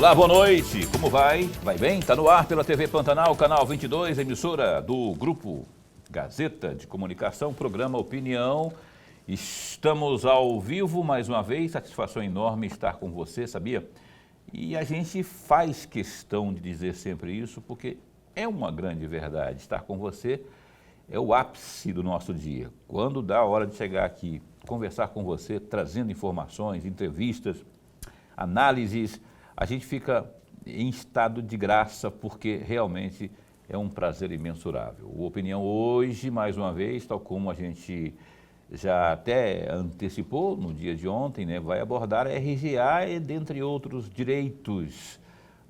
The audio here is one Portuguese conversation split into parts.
Olá, boa noite. Como vai? Vai bem? Está no ar pela TV Pantanal, canal 22, emissora do Grupo Gazeta de Comunicação, programa Opinião. Estamos ao vivo mais uma vez, satisfação enorme estar com você, sabia? E a gente faz questão de dizer sempre isso, porque é uma grande verdade. Estar com você é o ápice do nosso dia. Quando dá a hora de chegar aqui, conversar com você, trazendo informações, entrevistas, análises, a gente fica em estado de graça, porque realmente é um prazer imensurável. O Opinião hoje, mais uma vez, tal como a gente já até antecipou no dia de ontem, né, vai abordar a RGA e dentre outros direitos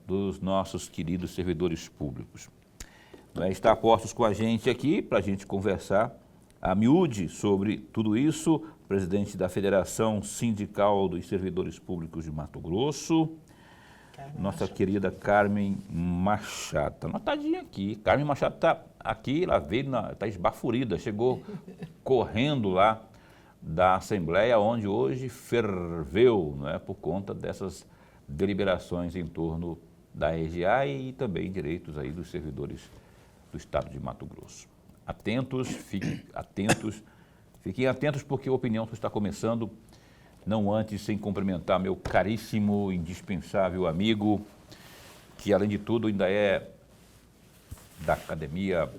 dos nossos queridos servidores públicos. Está a postos com a gente aqui para a gente conversar a miúde sobre tudo isso, presidente da Federação Sindical dos Servidores Públicos de Mato Grosso, nossa querida Carmen Machado. Está anotadinha aqui. Carmen Machado está aqui, ela veio, está esbaforida, chegou correndo lá da Assembleia, onde hoje ferveu, não é, por conta dessas deliberações em torno da RGA e também direitos aí dos servidores do Estado de Mato Grosso. Fiquem atentos porque a opinião está começando. Não antes sem cumprimentar meu caríssimo, indispensável amigo, que além de tudo ainda é da Academia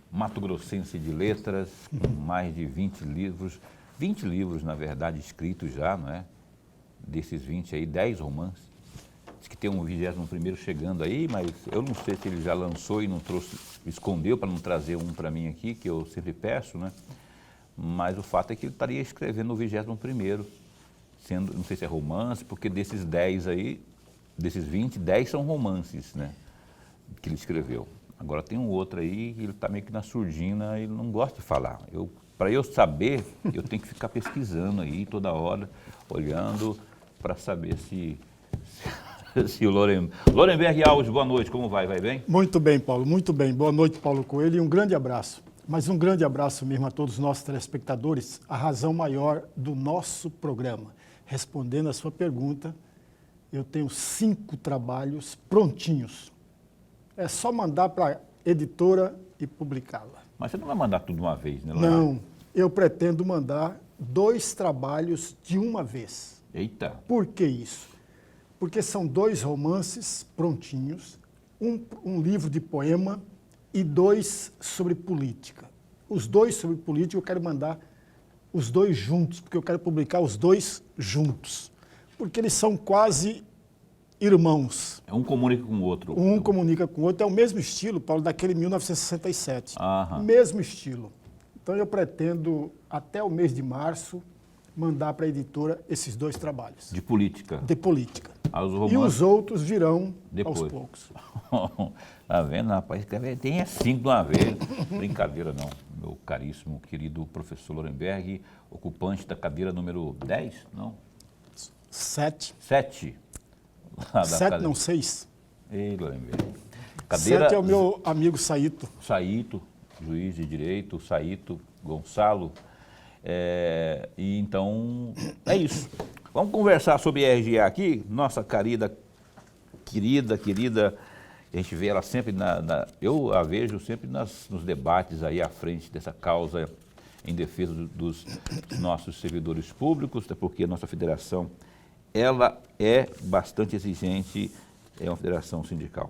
Mato Grossense de Letras, com mais de 20 livros na verdade escritos já, não é? Desses 20 aí, 10 romances. Diz que tem um 21º chegando aí, mas eu não sei se ele já lançou e não trouxe, escondeu para não trazer um para mim aqui, que eu sempre peço, né? Mas o fato é que ele estaria escrevendo o 21º. Sendo, não sei se é romance, porque desses 10 aí, desses 20, 10 são romances, né, que ele escreveu. Agora tem um outro aí, que ele está meio que na surdina, ele não gosta de falar. Para eu saber, eu tenho que ficar pesquisando aí toda hora, olhando para saber se o Lorenberg Alves, boa noite, como vai? Vai bem? Muito bem, Paulo, muito bem. Boa noite, Paulo Coelho, e um grande abraço. Mas um grande abraço mesmo a todos os nossos telespectadores, a razão maior do nosso programa. Respondendo a sua pergunta, eu tenho 5 trabalhos prontinhos. É só mandar para a editora e publicá-la. Mas você não vai mandar tudo de uma vez, né, Leonardo? Não, eu pretendo mandar 2 trabalhos de uma vez. Eita! Por que isso? Porque são 2 romances prontinhos, um livro de poema e 2 sobre política. Os 2 sobre política eu quero mandar os 2 juntos, porque eu quero publicar os 2 juntos, porque eles são quase irmãos. Um comunica com o outro. Um comunica com o outro, é o mesmo estilo, Paulo, daquele 1967. Aham. Mesmo estilo. Então eu pretendo, até o mês de março, mandar para a editora esses 2 trabalhos. De política? De política. E os outros virão depois. aos poucos. Tá vendo, rapaz? Tem 5 de uma vez. Brincadeira não. Meu caríssimo, querido professor Lorenberg, ocupante da cadeira número 10? Não? 7. 7. 7 não, 6. Ei, Lorenberg. Cadeira... 7 é o meu amigo Saíto. Saíto, juiz de direito, Saíto Gonçalo. E então, é isso. Vamos conversar sobre a RGA aqui, nossa querida, a gente vê ela sempre, eu a vejo sempre nos debates aí à frente dessa causa em defesa dos nossos servidores públicos, até porque a nossa federação, ela é bastante exigente, é uma federação sindical.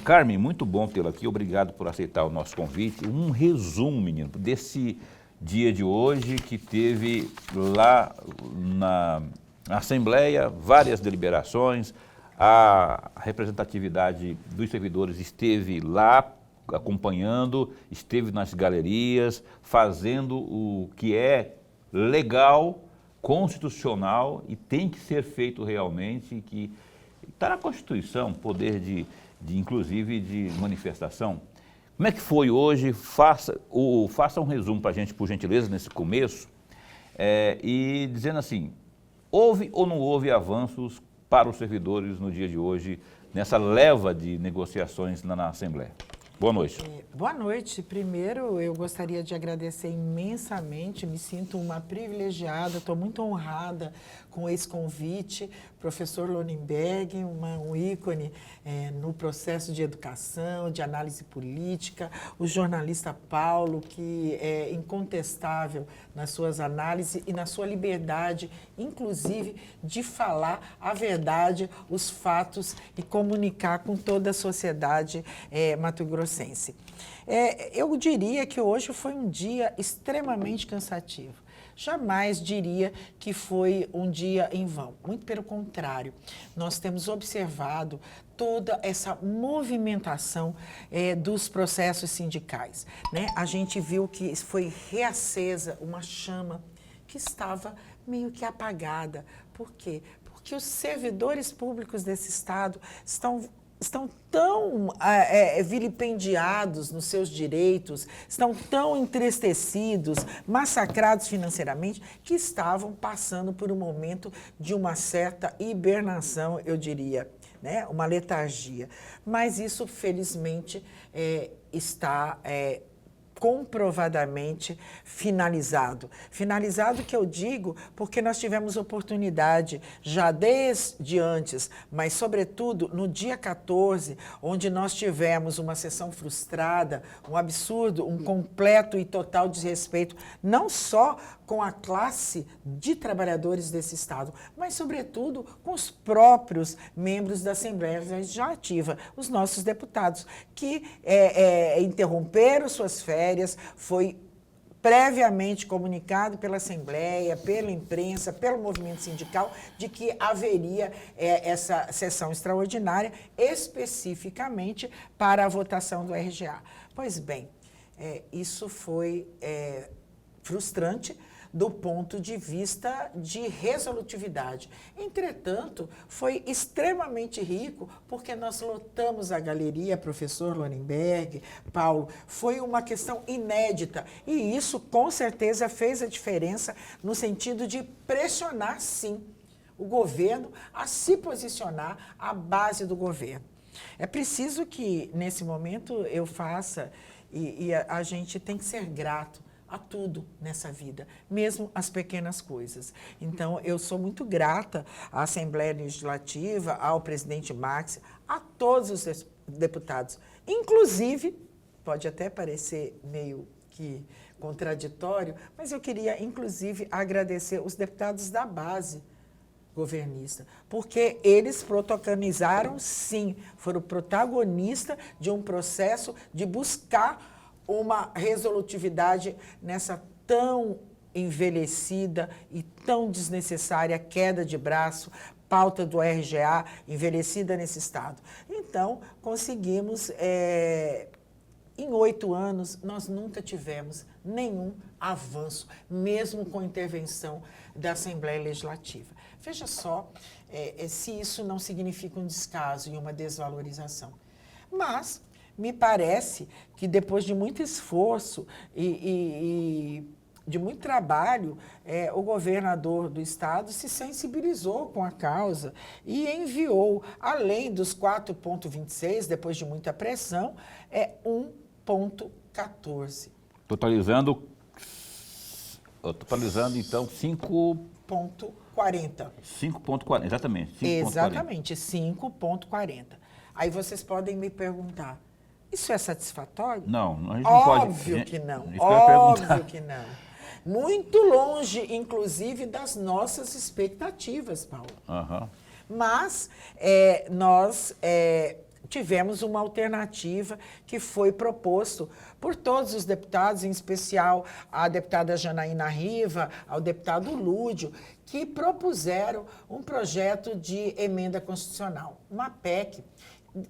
Carmen, muito bom tê-la aqui, obrigado por aceitar o nosso convite. Um resumo, menino, desse dia de hoje que teve lá na Assembleia várias deliberações, a representatividade dos servidores esteve lá acompanhando, esteve nas galerias, fazendo o que é legal, constitucional e tem que ser feito realmente, que está na Constituição, poder inclusive de manifestação. Como é que foi hoje? Faça um resumo para a gente, por gentileza, nesse começo, e dizendo assim, houve ou não houve avanços para os servidores no dia de hoje, nessa leva de negociações na Assembleia? Boa noite. Boa noite. Primeiro, eu gostaria de agradecer imensamente, me sinto uma privilegiada, estou muito honrada com esse convite. Professor Lonenberg, um ícone no processo de educação, de análise política, o jornalista Paulo, que é incontestável nas suas análises e na sua liberdade, inclusive, de falar a verdade, os fatos e comunicar com toda a sociedade mato-grossense. Eu diria que hoje foi um dia extremamente cansativo. Jamais diria que foi um dia em vão. Muito pelo contrário, nós temos observado toda essa movimentação dos processos sindicais, né? A gente viu que foi reacesa uma chama que estava meio que apagada. Por quê? Porque os servidores públicos desse Estado estão tão vilipendiados nos seus direitos, estão tão entristecidos, massacrados financeiramente, que estavam passando por um momento de uma certa hibernação, eu diria, né? Uma letargia. Mas isso, felizmente, está comprovadamente finalizado. Finalizado que eu digo porque nós tivemos oportunidade já desde antes, mas sobretudo no dia 14, onde nós tivemos uma sessão frustrada, um absurdo, um completo e total desrespeito, não só com a classe de trabalhadores desse Estado, mas sobretudo com os próprios membros da Assembleia Legislativa, os nossos deputados, que interromperam suas férias, foi previamente comunicado pela Assembleia, pela imprensa, pelo movimento sindical, de que haveria essa sessão extraordinária especificamente para a votação do RGA. Pois bem, isso foi frustrante do ponto de vista de resolutividade. Entretanto, foi extremamente rico, porque nós lotamos a galeria, professor Lonenberg, Paulo, foi uma questão inédita, e isso com certeza fez a diferença no sentido de pressionar, sim, o governo a se posicionar à base do governo. É preciso que, nesse momento, eu faça, e a gente tem que ser grato a tudo nessa vida, mesmo as pequenas coisas. Então, eu sou muito grata à Assembleia Legislativa, ao presidente Max, a todos os deputados. Inclusive, pode até parecer meio que contraditório, mas eu queria, inclusive, agradecer os deputados da base governista, porque eles protagonizaram, sim, foram protagonistas de um processo de buscar uma resolutividade nessa tão envelhecida e tão desnecessária queda de braço, pauta do RGA envelhecida nesse Estado. Então, conseguimos, em 8 anos, nós nunca tivemos nenhum avanço, mesmo com intervenção da Assembleia Legislativa. Veja só se isso não significa um descaso e uma desvalorização. Mas me parece que depois de muito esforço e de muito trabalho, o governador do Estado se sensibilizou com a causa e enviou, além dos 4,26, depois de muita pressão, 1,14. Totalizando então, 5,40. 5,40, exatamente. 5,40. Exatamente, 5,40. Aí vocês podem me perguntar, isso é satisfatório? Não, a gente não pode. Óbvio que não, Isso que eu ia perguntar. óbvio que não. Muito longe, inclusive, das nossas expectativas, Paulo. Uhum. Mas nós tivemos uma alternativa que foi proposto por todos os deputados, em especial a deputada Janaína Riva, ao deputado Lúdio, que propuseram um projeto de emenda constitucional, uma PEC,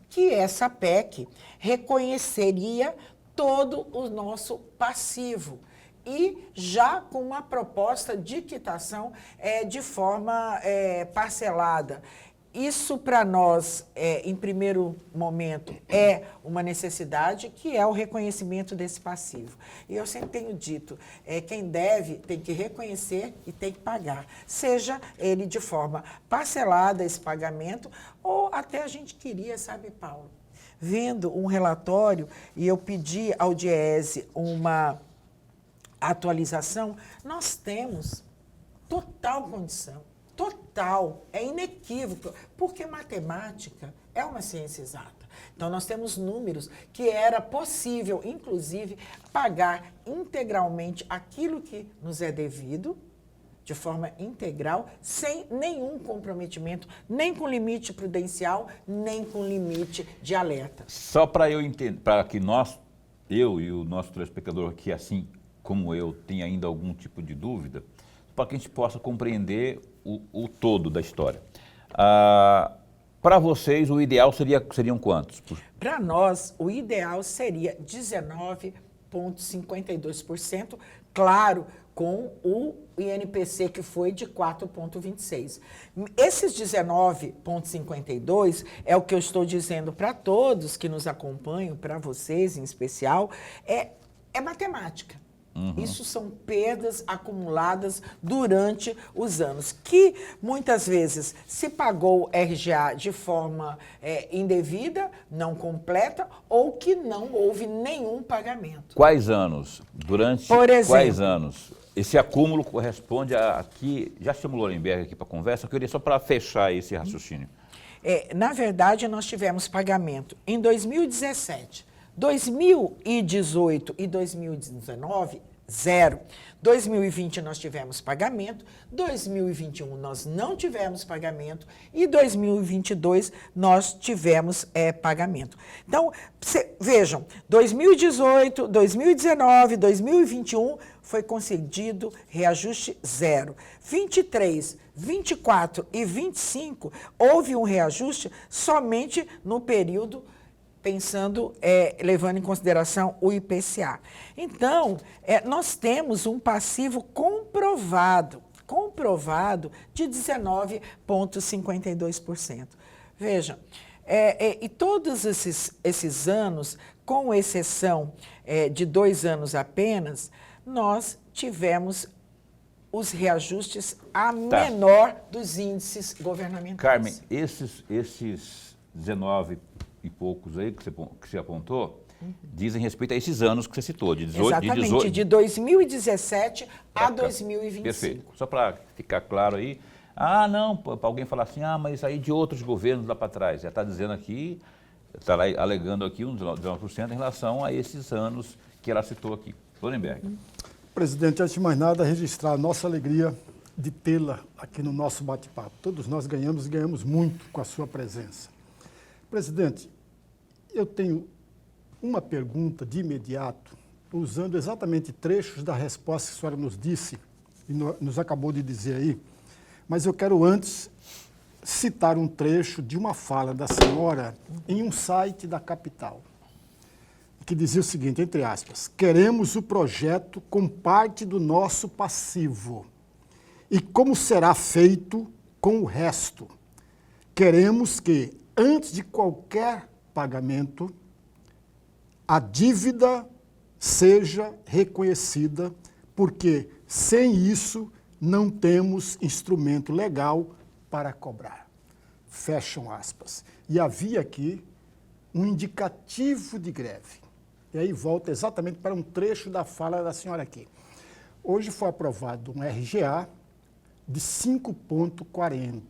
que essa PEC reconheceria todo o nosso passivo e já com uma proposta de quitação de forma parcelada. Isso, para nós, em primeiro momento, é uma necessidade, que é o reconhecimento desse passivo. E eu sempre tenho dito, quem deve tem que reconhecer e tem que pagar. Seja ele de forma parcelada, esse pagamento, ou até a gente queria, sabe, Paulo, vendo um relatório e eu pedi ao Diese uma atualização, nós temos total condição, total, é inequívoco, porque matemática é uma ciência exata. Então, nós temos números que era possível, inclusive, pagar integralmente aquilo que nos é devido, de forma integral, sem nenhum comprometimento, nem com limite prudencial, nem com limite de alerta. Só para eu entender, para que eu e o nosso telespectador aqui, assim como eu, tenha ainda algum tipo de dúvida, para que a gente possa compreender o todo da história. Para vocês, o ideal seriam quantos? Para nós, o ideal seria 19,52%, claro, com o INPC que foi de 4,26%. Esses 19,52% é o que eu estou dizendo para todos que nos acompanham, para vocês em especial, é matemática. Isso são perdas acumuladas durante os anos, que muitas vezes se pagou RGA de forma indevida, não completa, ou que não houve nenhum pagamento. Quais anos? Durante Por exemplo, quais anos? Esse acúmulo corresponde a aqui, já chamou o Lorenberg aqui para conversa, eu queria só para fechar esse raciocínio. Na verdade, nós tivemos pagamento em 2017, 2018 e 2019, zero. 2020 nós tivemos pagamento, 2021 nós não tivemos pagamento e 2022 nós tivemos pagamento. Então, vejam, 2018, 2019, 2021 foi concedido reajuste zero. 23, 24 e 25 houve um reajuste somente no período pensando, levando em consideração o IPCA. Então, nós temos um passivo comprovado de 19,52%. Veja, e todos esses anos, com exceção de 2 anos apenas, nós tivemos os reajustes a menor dos índices governamentais. Carmen, esses 19 e poucos aí que você apontou, dizem respeito a esses anos que você citou, de 18... Exatamente, de 2017 a 2025. Perfeito. Só para ficar claro aí, não, para alguém falar assim, mas isso aí de outros governos lá para trás, já está dizendo aqui, está alegando aqui uns 19% em relação a esses anos que ela citou aqui. Lorenberg. Presidente, antes de mais nada, registrar a nossa alegria de tê-la aqui no nosso bate-papo. Todos nós ganhamos e ganhamos muito com a sua presença. Presidente, eu tenho uma pergunta de imediato, usando exatamente trechos da resposta que a senhora nos disse e nos acabou de dizer aí, mas eu quero antes citar um trecho de uma fala da senhora em um site da capital, que dizia o seguinte, entre aspas, queremos o projeto com parte do nosso passivo e como será feito com o resto. Queremos que, antes de qualquer pagamento, a dívida seja reconhecida, porque sem isso não temos instrumento legal para cobrar. Fecham aspas. E havia aqui um indicativo de greve. E aí volta exatamente para um trecho da fala da senhora aqui. Hoje foi aprovado um RGA de 5,40,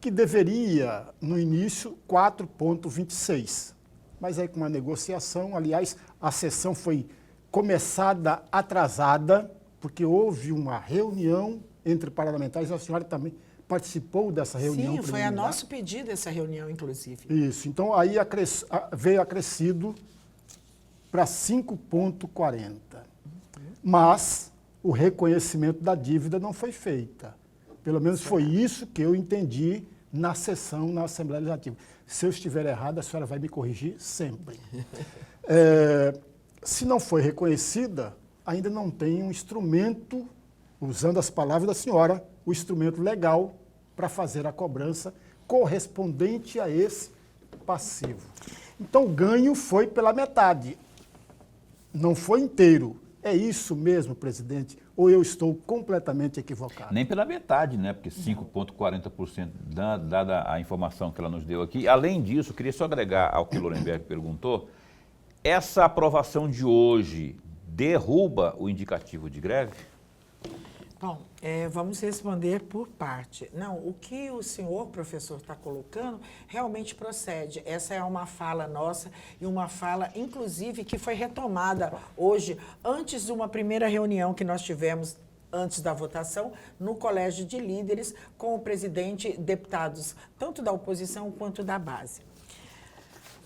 que deveria, no início, 4,26. Mas aí com uma negociação, aliás, a sessão foi começada atrasada, porque houve uma reunião entre parlamentares, a senhora também participou dessa reunião. Sim, foi a nosso pedido essa reunião, inclusive. Isso, então aí veio acrescido para 5,40. Mas o reconhecimento da dívida não foi feita. Pelo menos foi isso que eu entendi na sessão, na Assembleia Legislativa. Se eu estiver errado, a senhora vai me corrigir sempre. Se não foi reconhecida, ainda não tem um instrumento, usando as palavras da senhora, o instrumento legal para fazer a cobrança correspondente a esse passivo. Então, o ganho foi pela metade, não foi inteiro. É isso mesmo, presidente? ou eu estou completamente equivocado? Nem pela metade, né? Porque 5,40% dada a informação que ela nos deu aqui. Além disso, queria só agregar ao que o Lorenberg perguntou, essa aprovação de hoje derruba o indicativo de greve? Bom, vamos responder por parte. Não, o que o senhor, professor, está colocando realmente procede. Essa é uma fala nossa e uma fala, inclusive, que foi retomada hoje, antes de uma primeira reunião que nós tivemos antes da votação, no Colégio de Líderes, com o presidente, deputados, tanto da oposição quanto da base.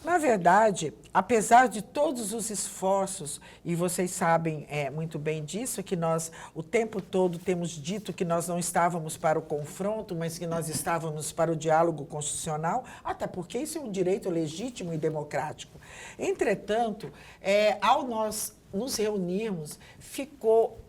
Na verdade, apesar de todos os esforços, e vocês sabem muito bem disso, que nós o tempo todo temos dito que nós não estávamos para o confronto, mas que nós estávamos para o diálogo constitucional, até porque isso é um direito legítimo e democrático. Entretanto, ao nós nos reunirmos, ficou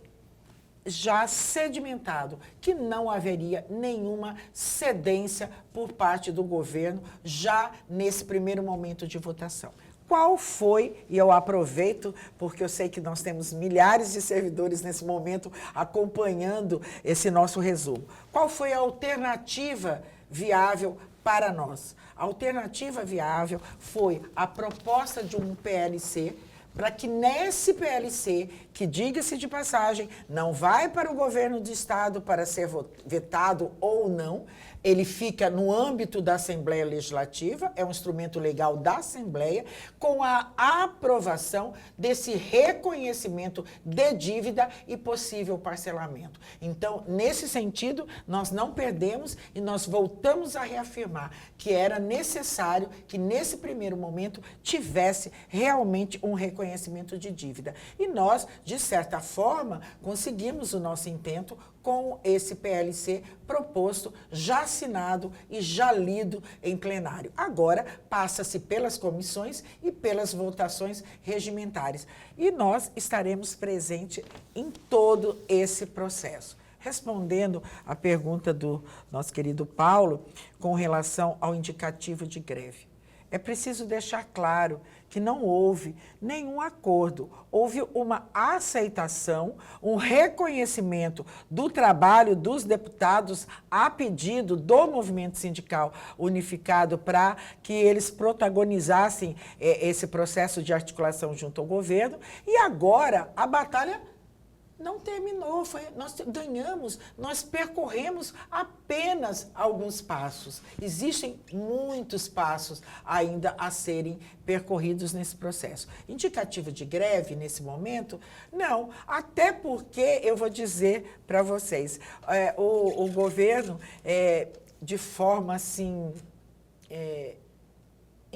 já sedimentado que não haveria nenhuma cedência por parte do governo já nesse primeiro momento de votação. Qual foi, e eu aproveito, porque eu sei que nós temos milhares de servidores nesse momento acompanhando esse nosso resumo, qual foi a alternativa viável para nós? A alternativa viável foi a proposta de um PLC, para que nesse PLC, que diga-se de passagem, não vai para o governo do Estado para ser vetado ou não, ele fica no âmbito da Assembleia Legislativa, é um instrumento legal da Assembleia, com a aprovação desse reconhecimento de dívida e possível parcelamento. Então, nesse sentido, nós não perdemos e nós voltamos a reafirmar que era necessário que, nesse primeiro momento, tivesse realmente um reconhecimento de dívida. E nós, de certa forma, conseguimos o nosso intento com esse PLC proposto, já assinado e já lido em plenário. Agora, passa-se pelas comissões e pelas votações regimentares. E nós estaremos presentes em todo esse processo. Respondendo à pergunta do nosso querido Paulo, com relação ao indicativo de greve. É preciso deixar claro que não houve nenhum acordo, houve uma aceitação, um reconhecimento do trabalho dos deputados a pedido do movimento sindical unificado para que eles protagonizassem esse processo de articulação junto ao governo, e agora a batalha não terminou, nós ganhamos, nós percorremos apenas alguns passos. Existem muitos passos ainda a serem percorridos nesse processo. Indicativo de greve nesse momento? Não, até porque eu vou dizer para vocês, o governo, de forma assim,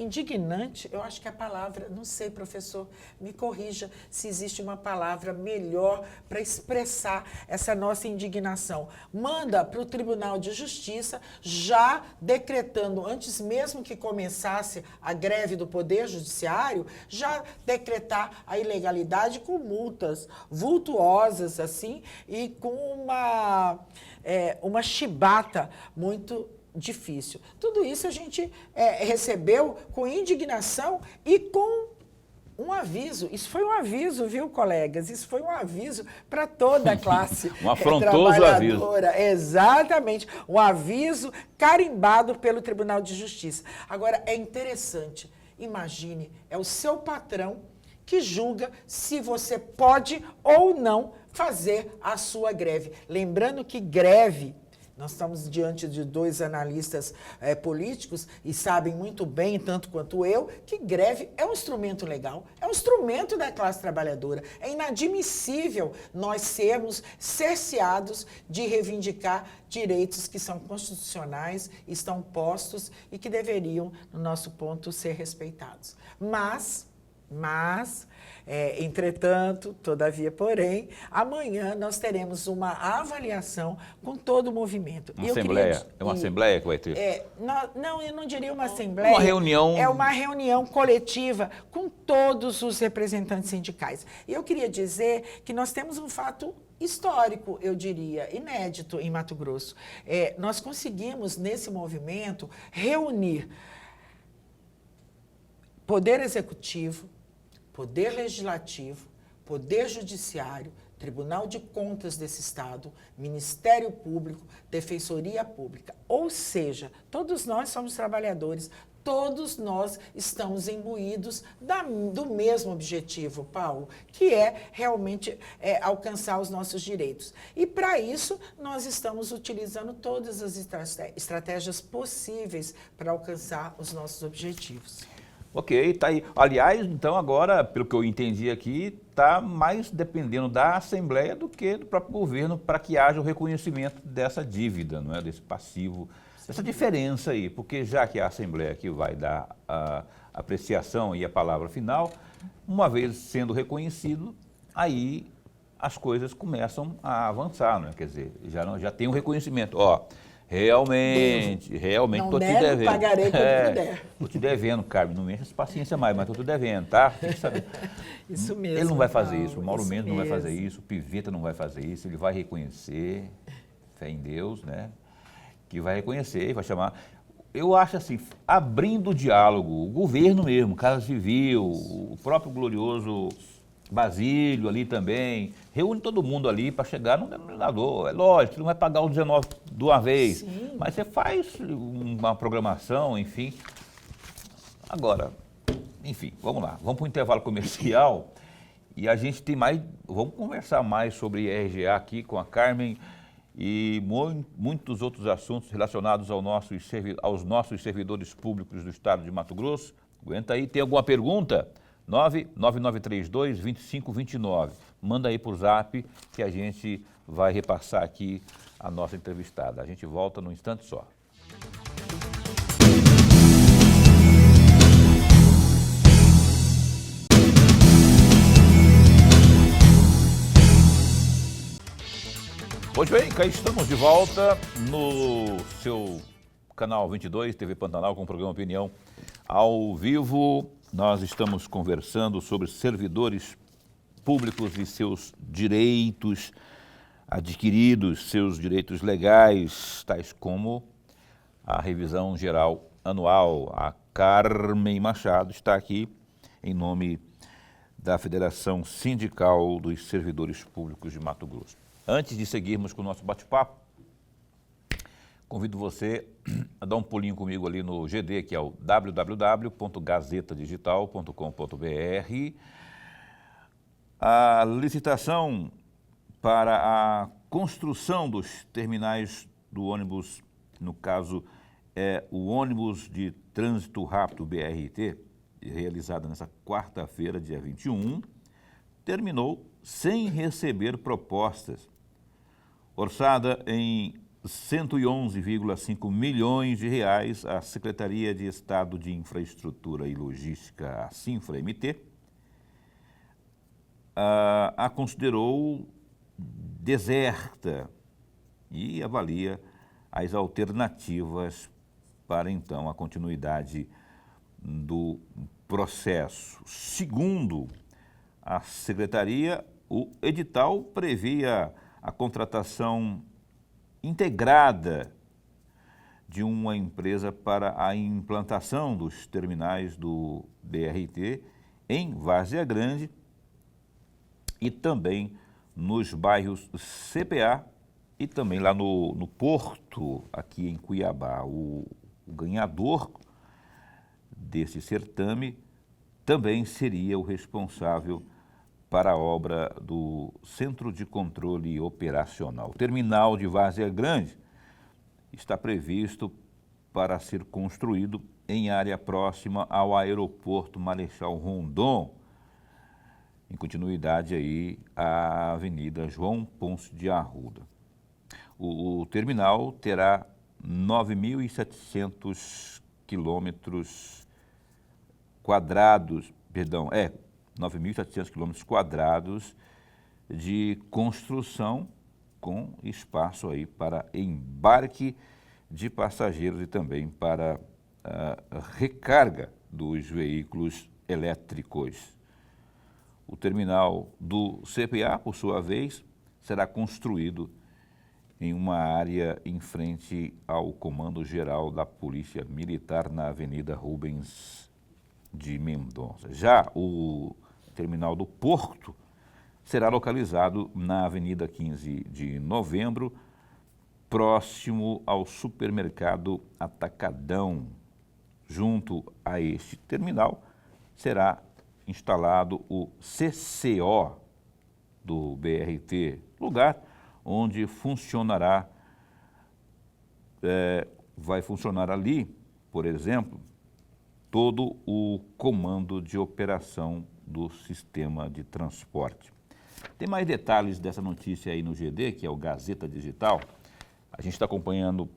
indignante, eu acho que a palavra, não sei, professor, me corrija se existe uma palavra melhor para expressar essa nossa indignação. Manda para o Tribunal de Justiça, já decretando, antes mesmo que começasse a greve do Poder Judiciário, já decretar a ilegalidade com multas vultuosas, assim, e com uma chibata muito difícil. Tudo isso a gente recebeu com indignação e com um aviso. Isso foi um aviso, viu, colegas? Isso foi um aviso para toda a classe um afrontoso aviso. Exatamente. Um aviso carimbado pelo Tribunal de Justiça. Agora, é interessante. Imagine, é o seu patrão que julga se você pode ou não fazer a sua greve. Lembrando que greve, nós estamos diante de dois analistas políticos e sabem muito bem, tanto quanto eu, que greve é um instrumento legal, é um instrumento da classe trabalhadora. É inadmissível nós sermos cerceados de reivindicar direitos que são constitucionais, estão postos e que deveriam, no nosso ponto, ser respeitados. Mas, entretanto, todavia, porém, amanhã nós teremos uma avaliação com todo o movimento. Uma assembleia? É uma assembleia que vai ter? Não, eu não diria uma assembleia. Uma reunião. É uma reunião coletiva com todos os representantes sindicais. E eu queria dizer que nós temos um fato histórico, eu diria, inédito em Mato Grosso. Nós conseguimos, nesse movimento, reunir Poder Executivo, Poder Legislativo, Poder Judiciário, Tribunal de Contas desse Estado, Ministério Público, Defensoria Pública. Ou seja, todos nós somos trabalhadores, todos nós estamos imbuídos do mesmo objetivo, Paulo, que é realmente alcançar os nossos direitos. E para isso, nós estamos utilizando todas as estratégias possíveis para alcançar os nossos objetivos. Ok, tá aí. Aliás, então agora, pelo que eu entendi aqui, está mais dependendo da Assembleia do que do próprio governo para que haja o reconhecimento dessa dívida, não é? Desse passivo, essa diferença aí, porque já que a Assembleia que vai dar a apreciação e a palavra final, uma vez sendo reconhecido, aí as coisas começam a avançar, não é? Quer dizer, já tem um reconhecimento, ó. Realmente, não tô te nego, devendo. Pagarei quando puder. Tô te devendo, Carmen, não me enche essa paciência mais, mas tô te devendo, tá? Tem que saber. Isso mesmo. Ele não vai fazer Paulo, isso, o Mauro Mendes não vai mesmo. fazer isso, o Piveta não vai fazer isso, ele vai reconhecer, fé em Deus, né? Que vai reconhecer, vai chamar. Eu acho assim, abrindo o diálogo, o governo mesmo, Casa Civil, o próprio glorioso Basílio ali também, reúne todo mundo ali para chegar num denominador. É lógico, você não vai pagar os 19 de uma vez, Sim. mas você faz uma programação, enfim. Agora, enfim, vamos lá, vamos para o intervalo comercial e a gente tem mais, vamos conversar mais sobre RGA aqui com a Carmen e muitos outros assuntos relacionados aos nossos servidores públicos do estado de Mato Grosso. Aguenta aí, tem alguma pergunta? 99932-2529. Manda aí por zap que a gente vai repassar aqui a nossa entrevistada. A gente volta num instante só. Pois bem, cá estamos de volta no seu canal 22, TV Pantanal, com o programa Opinião ao vivo. Nós estamos conversando sobre servidores públicos e seus direitos adquiridos, seus direitos legais, tais como a revisão geral anual. A Carmen Machado está aqui em nome da Federação Sindical dos Servidores Públicos de Mato Grosso. Antes de seguirmos com o nosso bate-papo, convido você a dar um pulinho comigo ali no GD, que é o www.gazetadigital.com.br. A licitação para a construção dos terminais do ônibus, no caso é o ônibus de trânsito rápido BRT, realizada nessa quarta-feira, dia 21, terminou sem receber propostas. Orçada em 111,5 milhões de reais, a Secretaria de Estado de Infraestrutura e Logística, a Sinfra-MT, a considerou deserta e avalia as alternativas para, então, a continuidade do processo. Segundo a Secretaria, o edital previa a contratação integrada de uma empresa para a implantação dos terminais do BRT em Várzea Grande e também nos bairros CPA e também lá no Porto, aqui em Cuiabá. O ganhador desse certame também seria o responsável para a obra do Centro de Controle Operacional. O terminal de Várzea Grande está previsto para ser construído em área próxima ao aeroporto Marechal Rondon, em continuidade aí à Avenida João Ponce de Arruda. O terminal terá 9.700 quilômetros quadrados, 9.700 quilômetros quadrados de construção com espaço aí para embarque de passageiros e também para a recarga dos veículos elétricos. O terminal do CPA, por sua vez, será construído em uma área em frente ao Comando Geral da Polícia Militar na Avenida Rubens de Mendonça. Já o terminal do Porto será localizado na Avenida 15 de Novembro, próximo ao supermercado Atacadão. Junto a este terminal será instalado o CCO do BRT, lugar onde vai funcionar ali, por exemplo, todo o comando de operação do sistema de transporte. Tem mais detalhes dessa notícia aí no GD, que é o Gazeta Digital. A gente está acompanhando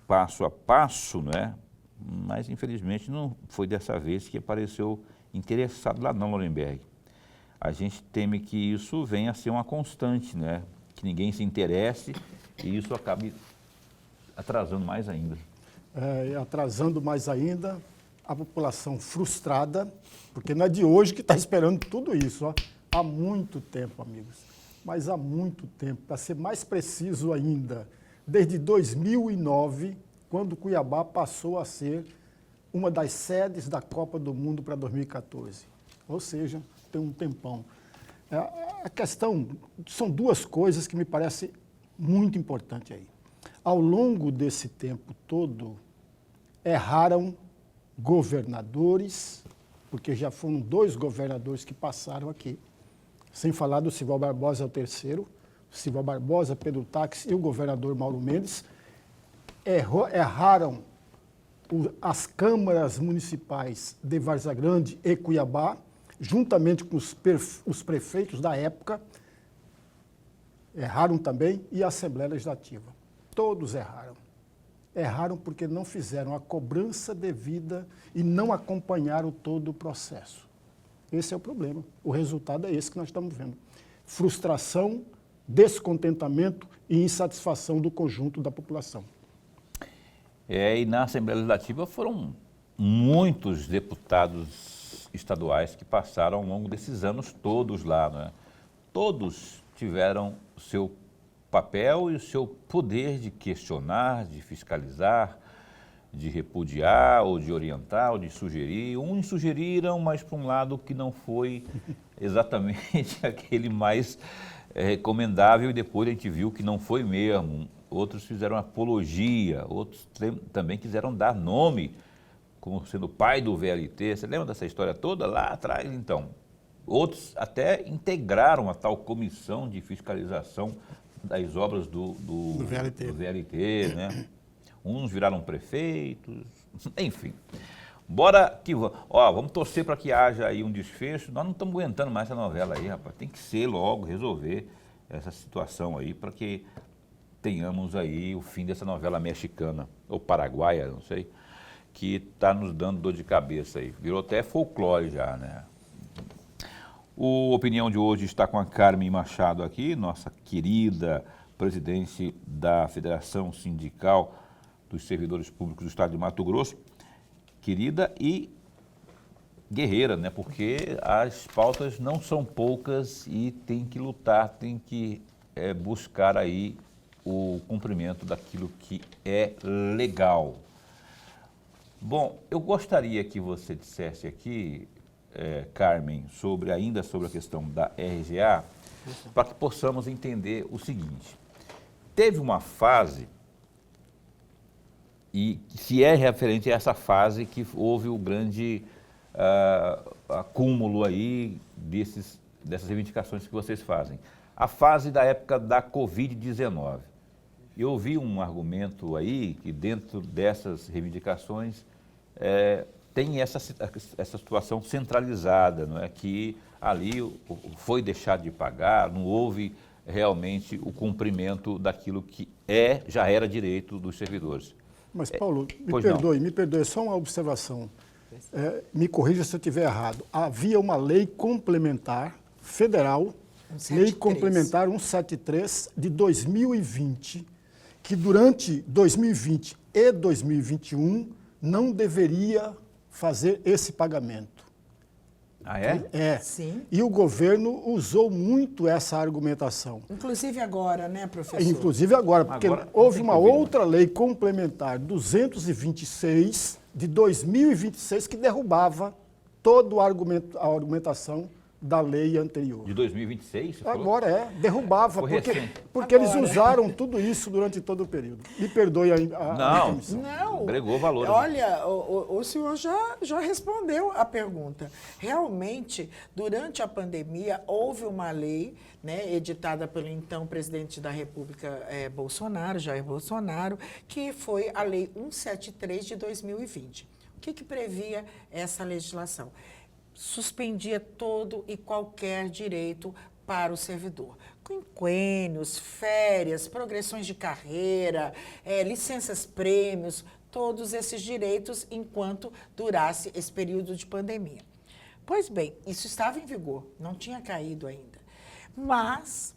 passo a passo, né? Mas infelizmente não foi dessa vez que apareceu interessado lá não, Lorenberg. A gente teme que isso venha a ser uma constante, né? Que ninguém se interesse e isso acabe atrasando mais ainda. Atrasando mais ainda, a população frustrada, porque não é de hoje que está esperando tudo isso, ó. Há muito tempo, amigos, mas há muito tempo, para ser mais preciso ainda, desde 2009, quando Cuiabá passou a ser uma das sedes da Copa do Mundo para 2014, ou seja, tem um tempão. A questão, são duas coisas que me parecem muito importantes aí. Ao longo desse tempo todo, erraram governadores, porque já foram 2 governadores que passaram aqui, sem falar do Sival Barbosa, o terceiro, Sival Barbosa, Pedro Táxi e o governador Mauro Mendes, erraram as câmaras municipais de Várzea Grande e Cuiabá, juntamente com os prefeitos da época, erraram também, e a Assembleia Legislativa. Todos erraram. Erraram porque não fizeram a cobrança devida e não acompanharam todo o processo. Esse é o problema. O resultado é esse que nós estamos vendo. Frustração, descontentamento e insatisfação do conjunto da população. E na Assembleia Legislativa foram muitos deputados estaduais que passaram ao longo desses anos todos lá, né? Todos tiveram o seu papel e o seu poder de questionar, de fiscalizar, de repudiar, ou de orientar, ou de sugerir. Uns sugeriram, mas para um lado que não foi exatamente aquele mais recomendável, e depois a gente viu que não foi mesmo. Outros fizeram apologia, outros também quiseram dar nome, como sendo pai do VLT. Você lembra dessa história toda lá atrás, então? Outros até integraram a tal comissão de fiscalização das obras do VLT, né? Uns viraram prefeitos, enfim. Bora que vamos. Ó, vamos torcer para que haja aí um desfecho. Nós não estamos aguentando mais essa novela aí, rapaz. Tem que ser logo, resolver essa situação aí, para que tenhamos aí o fim dessa novela mexicana, ou paraguaia, não sei, que está nos dando dor de cabeça aí. Virou até folclore já, né? O Opinião de hoje está com a Carmen Machado aqui, nossa querida presidente da Federação Sindical dos Servidores Públicos do Estado de Mato Grosso, querida e guerreira, né? Porque as pautas não são poucas e tem que lutar, tem que buscar aí o cumprimento daquilo que é legal. Bom, eu gostaria que você dissesse aqui, Carmen, ainda sobre a questão da RGA, para que possamos entender o seguinte. Teve uma fase, e se é referente a essa fase que houve o grande acúmulo aí dessas reivindicações que vocês fazem. A fase da época da Covid-19. Eu ouvi um argumento aí que dentro dessas reivindicações tem essa situação centralizada, não é? Que ali foi deixado de pagar, não houve realmente o cumprimento daquilo que já era direito dos servidores. Mas, Paulo, me perdoe, só uma observação. Me corrija se eu estiver errado. Havia uma lei complementar federal, 173. Lei complementar 173 de 2020, que durante 2020 e 2021 não deveria fazer esse pagamento. Ah, é? É. Sim. E o governo usou muito essa argumentação. Inclusive agora, né, professor? Inclusive agora, porque agora houve uma outra lei complementar, 226, de 2026, que derrubava toda a argumentação da lei anterior. De 2026, você falou? Agora derrubava, Foi porque, recente. porque eles Agora. usaram tudo isso durante todo o período. Me perdoe a Não. comissão. Não. Agregou valor. Olha, o senhor já respondeu a pergunta. Realmente, durante a pandemia, houve uma lei, né, editada pelo então presidente da República, Bolsonaro, Jair Bolsonaro, que foi a Lei 173 de 2020. O que previa essa legislação? Suspendia todo e qualquer direito para o servidor. Quinquênios, férias, progressões de carreira, licenças prêmios, todos esses direitos enquanto durasse esse período de pandemia. Pois bem, isso estava em vigor, não tinha caído ainda. Mas,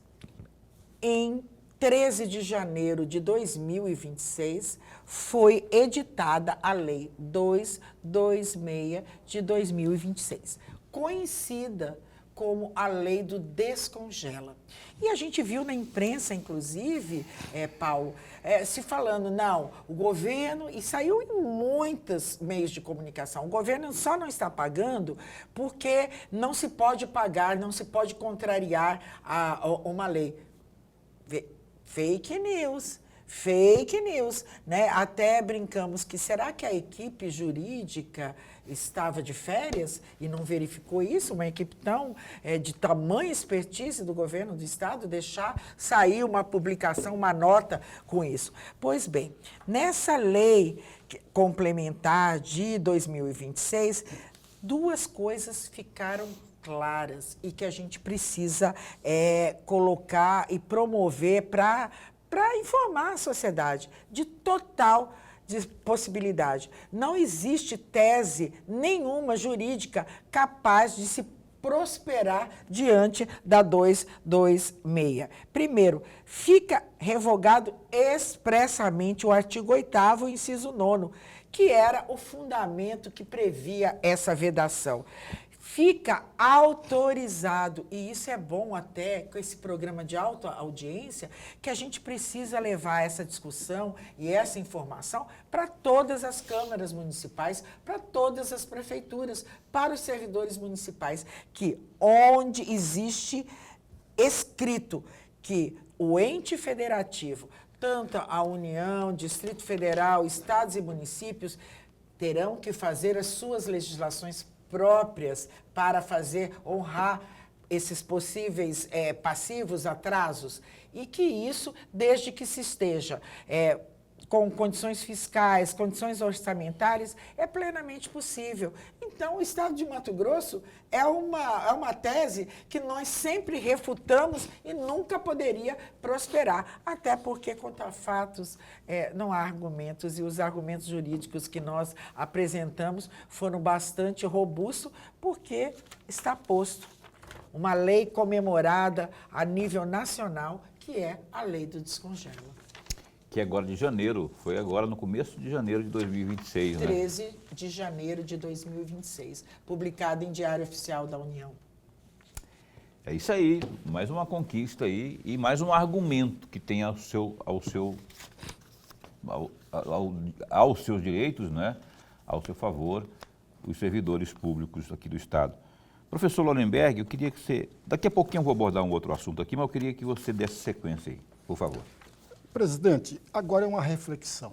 em 13 de janeiro de 2026, foi editada a Lei 226 de 2026, conhecida como a Lei do Descongela. E a gente viu na imprensa, inclusive, Paulo, se falando, não, o governo, e saiu em muitos meios de comunicação, o governo só não está pagando porque não se pode pagar, não se pode contrariar uma lei. Fake news, né? Até brincamos que será que a equipe jurídica estava de férias e não verificou isso? Uma equipe tão de tamanha expertise do governo do estado deixar sair uma publicação, uma nota com isso. Pois bem, nessa lei complementar de 2026, duas coisas ficaram claras e que a gente precisa colocar e promover para informar a sociedade de total possibilidade. Não existe tese nenhuma jurídica capaz de se prosperar diante da 226. Primeiro, fica revogado expressamente o artigo 8º, inciso 9º, que era o fundamento que previa essa vedação. Fica autorizado, e isso é bom até com esse programa de alta audiência, que a gente precisa levar essa discussão e essa informação para todas as câmaras municipais, para todas as prefeituras, para os servidores municipais, que onde existe escrito que o ente federativo, tanto a União, Distrito Federal, estados e municípios, terão que fazer as suas legislações próprias para honrar esses possíveis passivos, atrasos, e que isso, desde que se esteja com condições fiscais, condições orçamentárias, é plenamente possível. Então, o Estado de Mato Grosso é uma tese que nós sempre refutamos e nunca poderia prosperar, até porque, contra fatos, não há argumentos, e os argumentos jurídicos que nós apresentamos foram bastante robustos, porque está posto uma lei comemorada a nível nacional, que é a Lei do Descongela. Que é agora de janeiro, foi agora no começo de janeiro de 2026, né? 13 de janeiro de 2026, publicado em Diário Oficial da União. É isso aí, mais uma conquista aí e mais um argumento que tem aos seus direitos, né? Ao seu favor, os servidores públicos aqui do Estado. Professor Lorenberg, eu queria que você... Daqui a pouquinho eu vou abordar um outro assunto aqui, mas eu queria que você desse sequência aí, por favor. Presidente, agora é uma reflexão.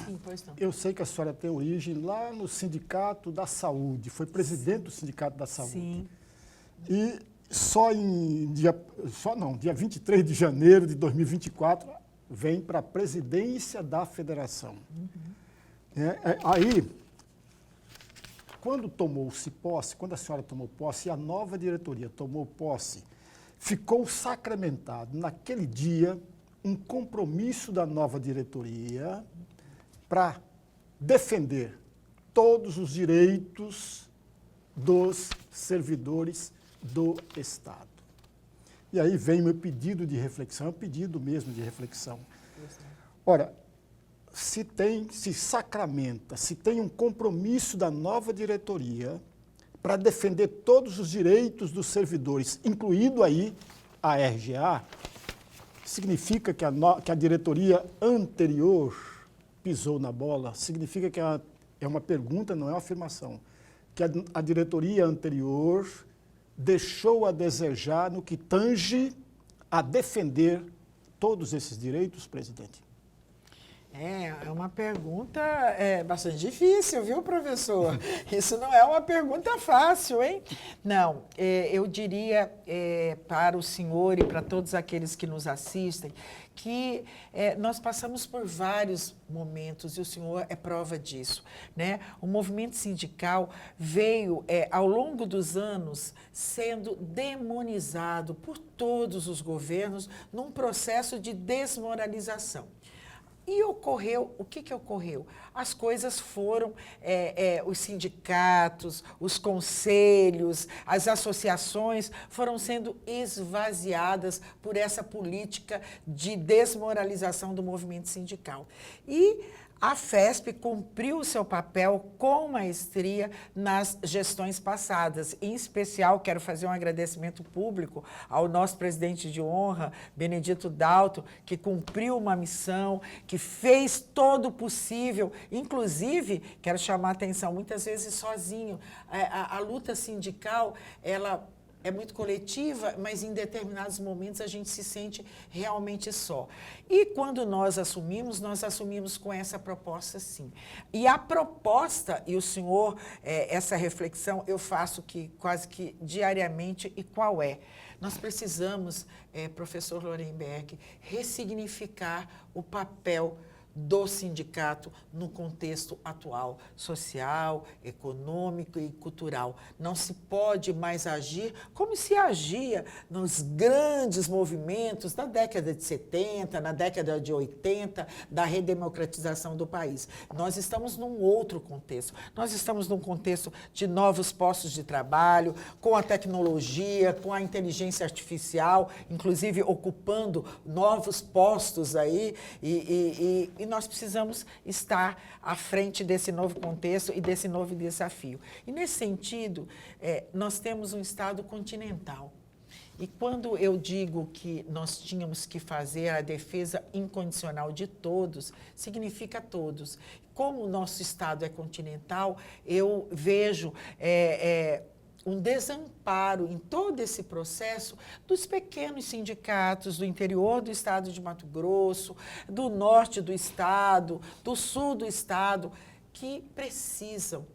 Sim, pois não. Eu sei que a senhora tem origem lá no Sindicato da Saúde, foi presidente do Sindicato da Saúde. Sim. E dia 23 de janeiro de 2024, vem para a presidência da federação. Aí, quando a senhora tomou posse e a nova diretoria tomou posse, ficou sacramentado naquele dia um compromisso da nova diretoria para defender todos os direitos dos servidores do Estado. E aí vem meu pedido de reflexão, é um pedido mesmo de reflexão. Ora, se sacramenta, se tem um compromisso da nova diretoria para defender todos os direitos dos servidores, incluído aí a RGA, significa que a diretoria anterior pisou na bola? Significa que é uma pergunta, não é uma afirmação. Que a diretoria anterior deixou a desejar no que tange a defender todos esses direitos, presidente? É uma pergunta bastante difícil, viu, professor? Isso não é uma pergunta fácil, hein? Não, eu diria para o senhor e para todos aqueles que nos assistem que nós passamos por vários momentos e o senhor é prova disso, né? O movimento sindical veio, ao longo dos anos, sendo demonizado por todos os governos num processo de desmoralização. E ocorreu, o que ocorreu? As coisas foram, os sindicatos, os conselhos, as associações foram sendo esvaziadas por essa política de desmoralização do movimento sindical. E a FESP cumpriu o seu papel com maestria nas gestões passadas. Em especial, quero fazer um agradecimento público ao nosso presidente de honra, Benedito Dalto, que cumpriu uma missão, que fez todo o possível. Inclusive, quero chamar a atenção, muitas vezes sozinho. A luta sindical, ela é muito coletiva, mas em determinados momentos a gente se sente realmente só. E quando nós assumimos com essa proposta, sim. E a proposta, e o senhor, essa reflexão eu faço quase que diariamente, e qual é? Nós precisamos, professor Lorenberg, ressignificar o papel do sindicato no contexto atual, social, econômico e cultural. Não se pode mais agir como se agia nos grandes movimentos da década de 70, na década de 80, da redemocratização do país. Nós estamos num outro contexto. Nós estamos num contexto de novos postos de trabalho, com a tecnologia, com a inteligência artificial, inclusive ocupando novos postos aí, e nós precisamos estar à frente desse novo contexto e desse novo desafio. E, nesse sentido, nós temos um Estado continental. E quando eu digo que nós tínhamos que fazer a defesa incondicional de todos, significa todos. Como o nosso Estado é continental, eu vejo um desamparo em todo esse processo dos pequenos sindicatos do interior do estado de Mato Grosso, do norte do estado, do sul do estado, que precisam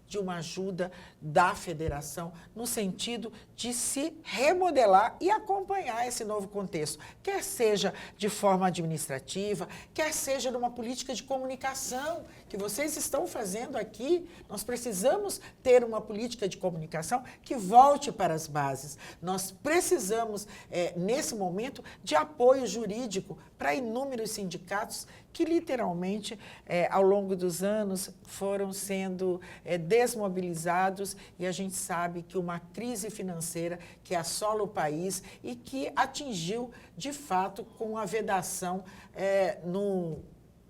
de uma ajuda da federação no sentido de se remodelar e acompanhar esse novo contexto, quer seja de forma administrativa, quer seja numa política de comunicação que vocês estão fazendo aqui. Nós precisamos ter uma política de comunicação que volte para as bases. Nós precisamos, nesse momento, de apoio jurídico para inúmeros sindicatos que, literalmente, ao longo dos anos, foram sendo desmobilizados, e a gente sabe que uma crise financeira que assola o país e que atingiu, de fato, com a vedação no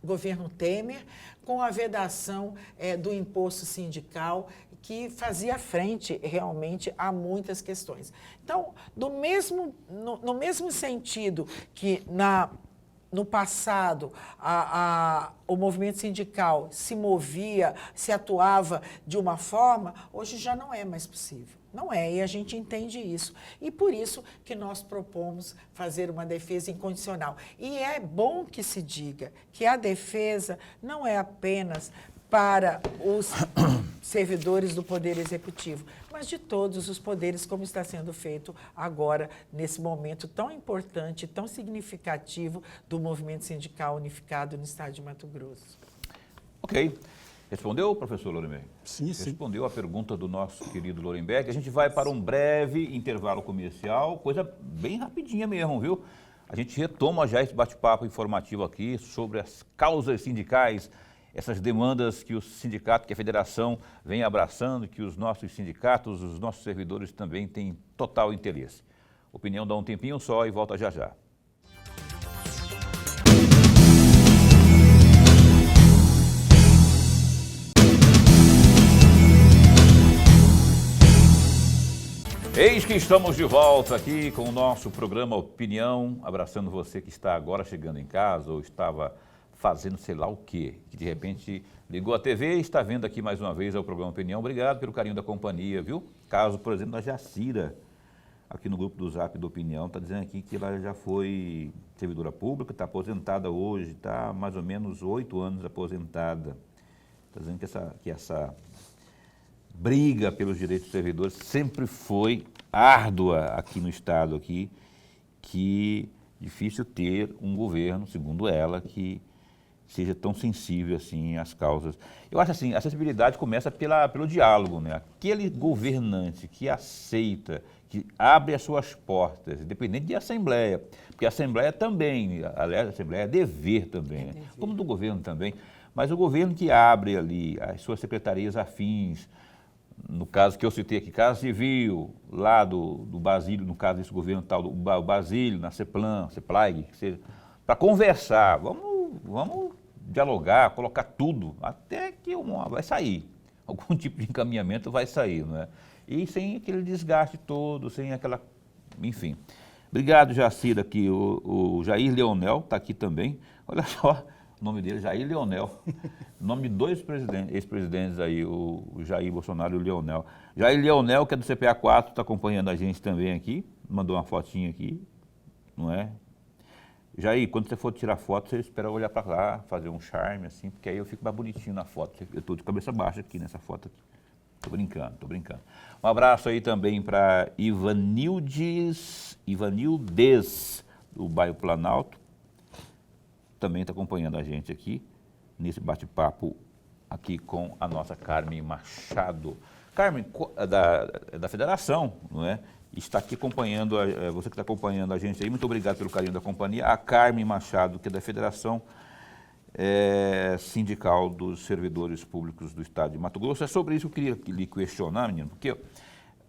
governo Temer, com a vedação do imposto sindical, que fazia frente realmente a muitas questões. Então, no mesmo sentido que no passado, o movimento sindical se movia, se atuava de uma forma, hoje já não é mais possível. Não é, e a gente entende isso. E por isso que nós propomos fazer uma defesa incondicional. E é bom que se diga que a defesa não é apenas para os servidores do Poder Executivo, mas de todos os poderes, como está sendo feito agora, nesse momento tão importante, tão significativo do movimento sindical unificado no estado de Mato Grosso. Ok. Respondeu, professor Lorenberg? Sim, sim. Respondeu a pergunta do nosso querido Lorenberg. A gente vai para um breve intervalo comercial, coisa bem rapidinha mesmo, viu? A gente retoma já esse bate-papo informativo aqui sobre as causas sindicais, essas demandas que o sindicato, que a federação vem abraçando, que os nossos sindicatos, os nossos servidores também têm total interesse. Opinião dá um tempinho só e volta já já. Eis que estamos de volta aqui com o nosso programa Opinião, abraçando você que está agora chegando em casa ou estava fazendo sei lá o quê, que de repente ligou a TV e está vendo aqui mais uma vez o programa Opinião. Obrigado pelo carinho da companhia, viu? Caso, por exemplo, da Jacira, aqui no grupo do Zap da Opinião, está dizendo aqui que ela já foi servidora pública, está aposentada hoje, está mais ou menos 8 anos aposentada. Está dizendo que essa briga pelos direitos dos servidores sempre foi árdua aqui no Estado, aqui, que difícil ter um governo, segundo ela, que seja tão sensível assim às causas. Eu acho assim, a sensibilidade começa pelo diálogo, né? Aquele governante que aceita, que abre as suas portas, independente de assembleia, porque a assembleia também, aliás, a assembleia é dever também, né? Como do governo também, mas o governo que abre ali as suas secretarias afins, no caso que eu citei aqui, Casa Civil, lá do Basílio, no caso desse governo tal, do Basílio, na CEPLAN, CEPLAG, para conversar, vamos dialogar, colocar tudo, até que vai sair, algum tipo de encaminhamento vai sair, não é? E sem aquele desgaste todo, sem aquela, enfim. Obrigado, Jacira, aqui, o Jair Leonel está aqui também, olha só, o nome dele, Jair Leonel, nome de dois ex-presidentes aí, o Jair Bolsonaro e o Leonel. Jair Leonel, que é do CPA 4, está acompanhando a gente também aqui, mandou uma fotinha aqui, não é? Jair, quando você for tirar foto, você espera olhar para lá, fazer um charme, assim, porque aí eu fico mais bonitinho na foto. Eu estou de cabeça baixa aqui nessa foto aqui. Estou brincando. Um abraço aí também para Ivanildes, do bairro Planalto, também está acompanhando a gente aqui, nesse bate-papo aqui com a nossa Carmen Machado. Carmen, da Federação, não é? Está aqui acompanhando, você que está acompanhando a gente aí, muito obrigado pelo carinho da companhia. A Carmen Machado, que é da Federação Sindical dos Servidores Públicos do Estado de Mato Grosso. É sobre isso que eu queria lhe questionar, menino, porque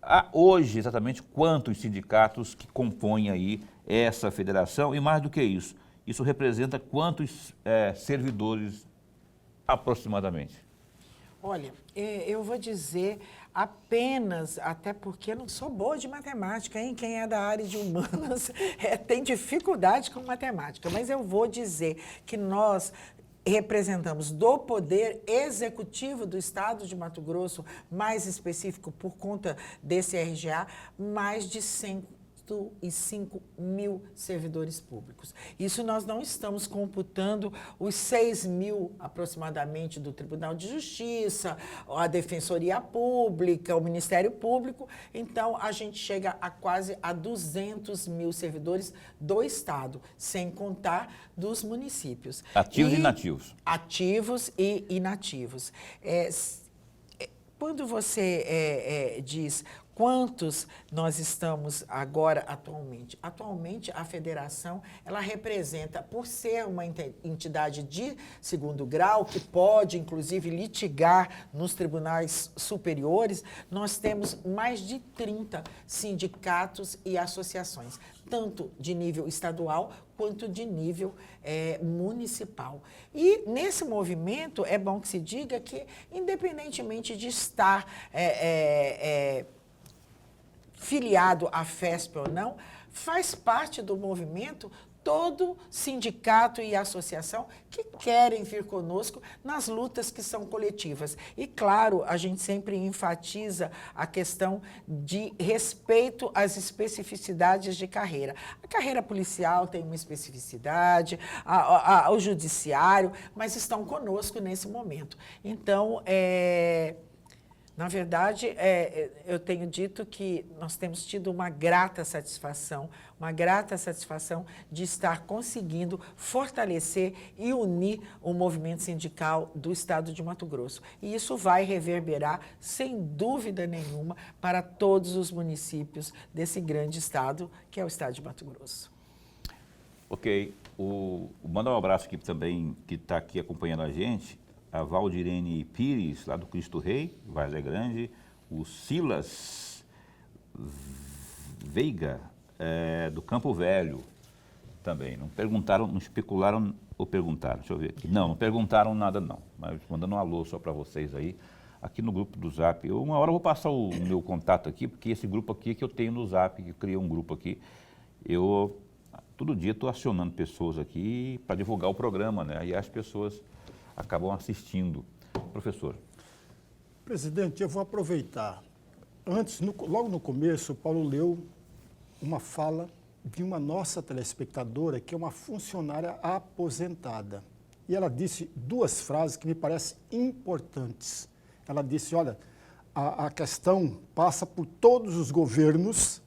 há hoje exatamente quantos sindicatos que compõem aí essa federação, e mais do que isso representa quantos servidores aproximadamente? Olha, eu vou dizer apenas, até porque eu não sou boa de matemática, hein? Quem é da área de humanas tem dificuldade com matemática, mas eu vou dizer que nós representamos do Poder Executivo do Estado de Mato Grosso, mais específico por conta desse RGA, mais de 105 mil servidores públicos. Isso nós não estamos computando os 6 mil aproximadamente do Tribunal de Justiça, a Defensoria Pública, o Ministério Público. Então, a gente chega a quase a 200 mil servidores do Estado, sem contar dos municípios. Ativos e inativos. Ativos e inativos. Quando você diz quantos nós estamos agora atualmente? Atualmente, a federação, ela representa, por ser uma entidade de segundo grau, que pode, inclusive, litigar nos tribunais superiores, nós temos mais de 30 sindicatos e associações, tanto de nível estadual quanto de nível municipal. E nesse movimento, é bom que se diga que, independentemente de estar filiado à FESP ou não, faz parte do movimento todo sindicato e associação que querem vir conosco nas lutas que são coletivas. E, claro, a gente sempre enfatiza a questão de respeito às especificidades de carreira. A carreira policial tem uma especificidade, o judiciário, mas estão conosco nesse momento. Então, na verdade, eu tenho dito que nós temos tido uma grata satisfação de estar conseguindo fortalecer e unir o movimento sindical do Estado de Mato Grosso. E isso vai reverberar, sem dúvida nenhuma, para todos os municípios desse grande estado, que é o Estado de Mato Grosso. Ok. Manda um abraço aqui também, que está aqui acompanhando a gente, a Valdirene Pires, lá do Cristo Rei, Várzea Grande, o Silas Veiga, do Campo Velho, também. Não perguntaram, não especularam ou perguntaram, deixa eu ver aqui. Não perguntaram nada não, mas mandando um alô só para vocês aí, aqui no grupo do Zap. Uma hora eu vou passar o meu contato aqui, porque esse grupo aqui que eu tenho no Zap, que eu criei um grupo aqui, eu todo dia estou acionando pessoas aqui para divulgar o programa, né? E as pessoas acabam assistindo. Professor. Presidente, eu vou aproveitar. Antes, logo no começo, o Paulo leu uma fala de uma nossa telespectadora, que é uma funcionária aposentada. E ela disse duas frases que me parecem importantes. Ela disse, olha, a questão passa por todos os governos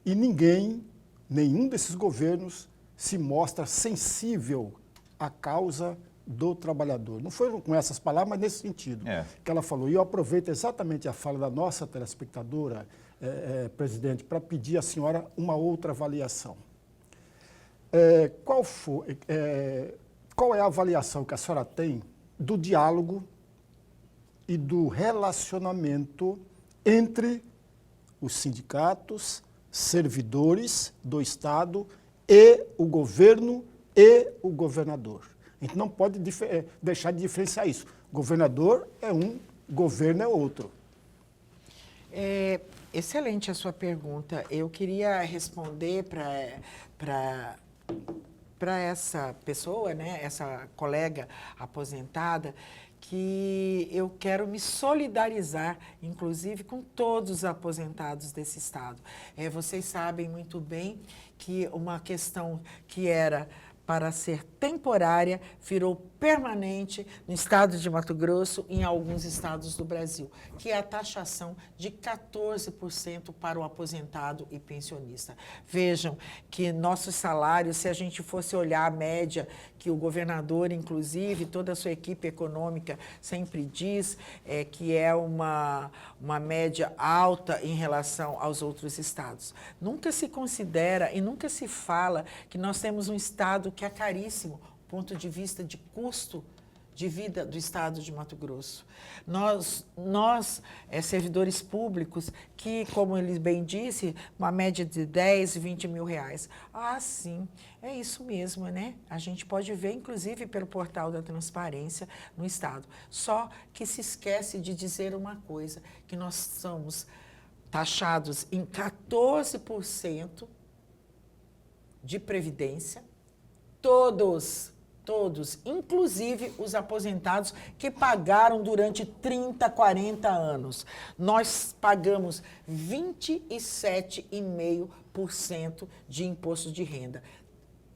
e nenhum desses governos se mostra sensível à causa do trabalhador. Não foi com essas palavras, mas nesse sentido que ela falou. E eu aproveito exatamente a fala da nossa telespectadora, presidente, para pedir à senhora uma outra avaliação. Qual é a avaliação que a senhora tem do diálogo e do relacionamento entre os sindicatos, servidores do Estado e o governo e o governador? A gente não pode deixar de diferenciar isso. Governador é um, governo é outro. Excelente a sua pergunta. Eu queria responder para essa pessoa, né, essa colega aposentada, que eu quero me solidarizar, inclusive, com todos os aposentados desse Estado. Vocês sabem muito bem que uma questão que era para ser temporária, virou permanente no estado de Mato Grosso e em alguns estados do Brasil, que é a taxação de 14% para o aposentado e pensionista. Vejam que nossos salários, se a gente fosse olhar a média, que o governador, inclusive, toda a sua equipe econômica sempre diz que é uma média alta em relação aos outros estados. Nunca se considera e nunca se fala que nós temos um estado que é caríssimo, do ponto de vista de custo de vida do estado de Mato Grosso. Nós servidores públicos, que, como ele bem disse, uma média de 10, 20 mil reais. Ah, sim, é isso mesmo, né? A gente pode ver, inclusive, pelo portal da transparência no estado. Só que se esquece de dizer uma coisa, que nós somos taxados em 14% de previdência, todos, inclusive os aposentados que pagaram durante 30, 40 anos. Nós pagamos 27,5% de imposto de renda.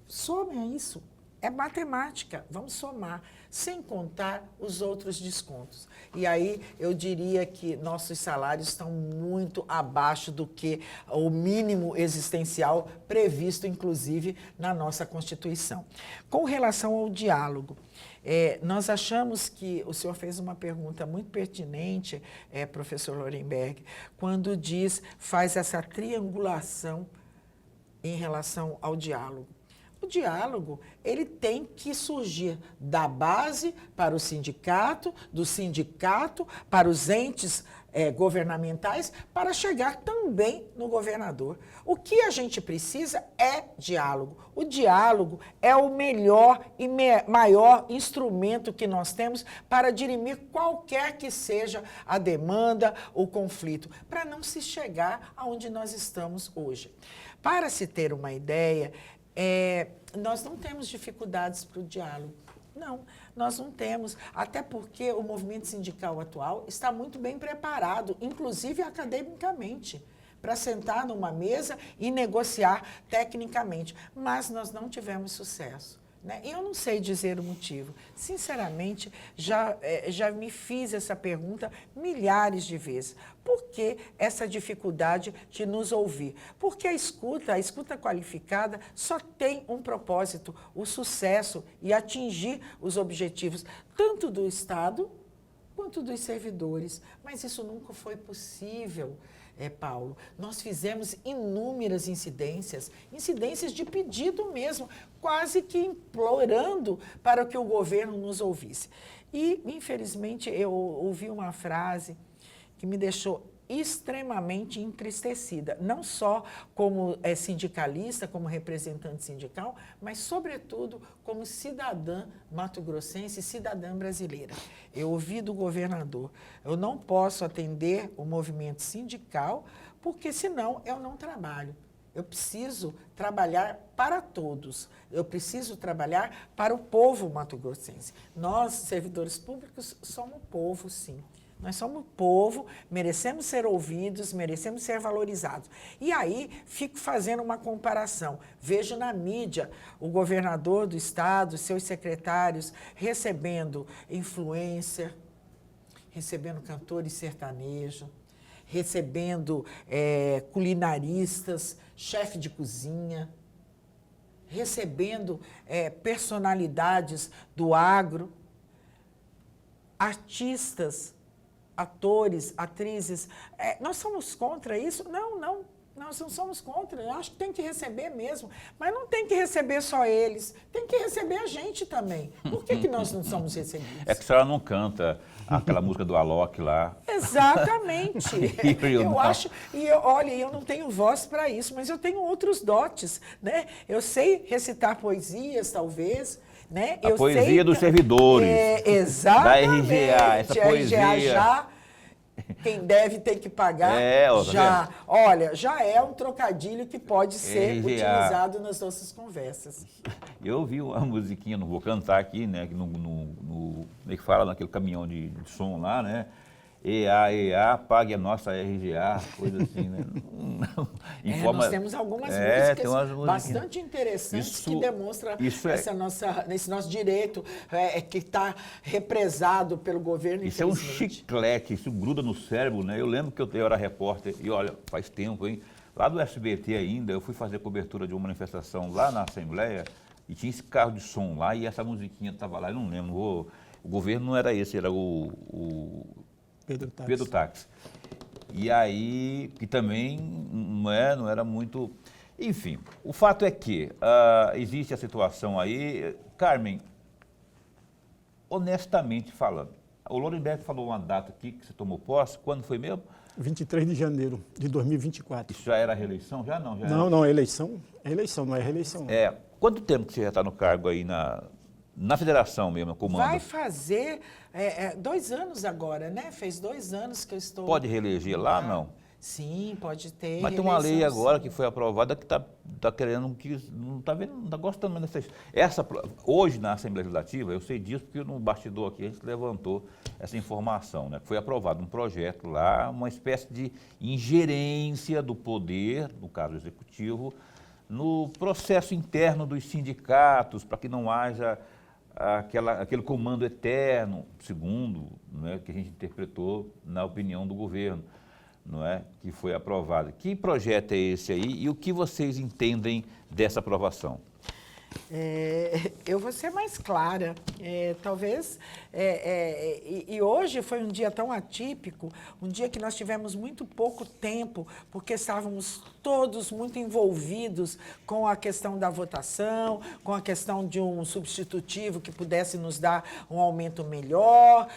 Some isso. É matemática, vamos somar, sem contar os outros descontos. E aí eu diria que nossos salários estão muito abaixo do que o mínimo existencial previsto, inclusive, na nossa Constituição. Com relação ao diálogo, nós achamos que o senhor fez uma pergunta muito pertinente, professor Lorenberg, quando faz essa triangulação em relação ao diálogo. O diálogo, ele tem que surgir da base para o sindicato, do sindicato para os entes governamentais, para chegar também no governador. O que a gente precisa é diálogo. O diálogo é o melhor e maior instrumento que nós temos para dirimir qualquer que seja a demanda, o conflito, para não se chegar aonde nós estamos hoje. Para se ter uma ideia, nós não temos dificuldades para o diálogo. Não, nós não temos, até porque o movimento sindical atual está muito bem preparado, inclusive academicamente, para sentar numa mesa e negociar tecnicamente, mas nós não tivemos sucesso. E eu não sei dizer o motivo. Sinceramente, já me fiz essa pergunta milhares de vezes. Por que essa dificuldade de nos ouvir? Porque a escuta qualificada só tem um propósito, o sucesso e atingir os objetivos, tanto do Estado quanto dos servidores. Mas isso nunca foi possível, Paulo. Nós fizemos inúmeras incidências de pedido mesmo, quase que implorando para que o governo nos ouvisse. E, infelizmente, eu ouvi uma frase que me deixou extremamente entristecida, não só como sindicalista, como representante sindical, mas, sobretudo, como cidadã mato-grossense, cidadã brasileira. Eu ouvi do governador, eu não posso atender o movimento sindical, porque senão eu não trabalho. Eu preciso trabalhar para todos. Eu preciso trabalhar para o povo mato-grossense. Nós, servidores públicos, somos povo, sim. Nós somos povo, merecemos ser ouvidos, merecemos ser valorizados. E aí, fico fazendo uma comparação. Vejo na mídia o governador do estado, seus secretários, recebendo influencer, recebendo cantores sertanejos, recebendo culinaristas, chefe de cozinha, recebendo personalidades do agro, artistas, atores, atrizes. Nós somos contra isso? Não, nós não somos contra. Eu acho que tem que receber mesmo. Mas não tem que receber só eles, tem que receber a gente também. Por que nós não somos recebidos? É que a senhora não canta aquela música do Alok lá. Exatamente. Eu acho, olha, eu não tenho voz para isso, mas eu tenho outros dotes, né? Eu sei recitar poesias, talvez, né? A poesia dos servidores. Exatamente. Da RGA, essa poesia. RGA já, quem deve tem que pagar, tá já. Vendo? Olha, já é um trocadilho que pode ser RGA. utilizado nas nossas conversas. Eu vi uma musiquinha, não vou cantar aqui, né? Como é que fala naquele caminhão de som lá, né? EA, pague a nossa RGA, coisa assim, né? Nós temos algumas músicas bastante interessantes que demonstram esse nosso direito que está represado pelo governo. Isso é um chiclete, isso gruda no cérebro, né? Eu lembro que eu era repórter, e olha, faz tempo, hein? Lá do SBT ainda, eu fui fazer cobertura de uma manifestação lá na Assembleia, e tinha esse carro de som lá, e essa musiquinha estava lá, eu não lembro, o governo não era esse, era o Pedro Táxi. E aí, que também não era muito... Enfim, o fato é que existe a situação aí. Carmen, honestamente falando, o Lorenberg falou uma data aqui que você tomou posse, quando foi mesmo? 23 de janeiro de 2024. Isso já era a reeleição? Já não? Não, é eleição, não é reeleição. Quanto tempo que você já está no cargo aí na federação mesmo, no comando? Vai fazer 2 anos agora, né? Fez 2 anos que eu estou... Pode reeleger lá, não? Sim, pode ter. Mas tem uma lei agora que foi aprovada que está querendo, não está gostando mais dessa... Hoje, na Assembleia Legislativa, eu sei disso porque no bastidor aqui a gente levantou essa informação, né? Foi aprovado um projeto lá, uma espécie de ingerência do poder, no caso executivo, no processo interno dos sindicatos, para que não haja aquele comando eterno, segundo, né, que a gente interpretou na opinião do governo, não é, que foi aprovado. Que projeto é esse aí e o que vocês entendem dessa aprovação? Eu vou ser mais clara. Talvez, e hoje foi um dia tão atípico, um dia que nós tivemos muito pouco tempo, porque estávamos todos muito envolvidos com a questão da votação, com a questão de um substitutivo que pudesse nos dar um aumento melhor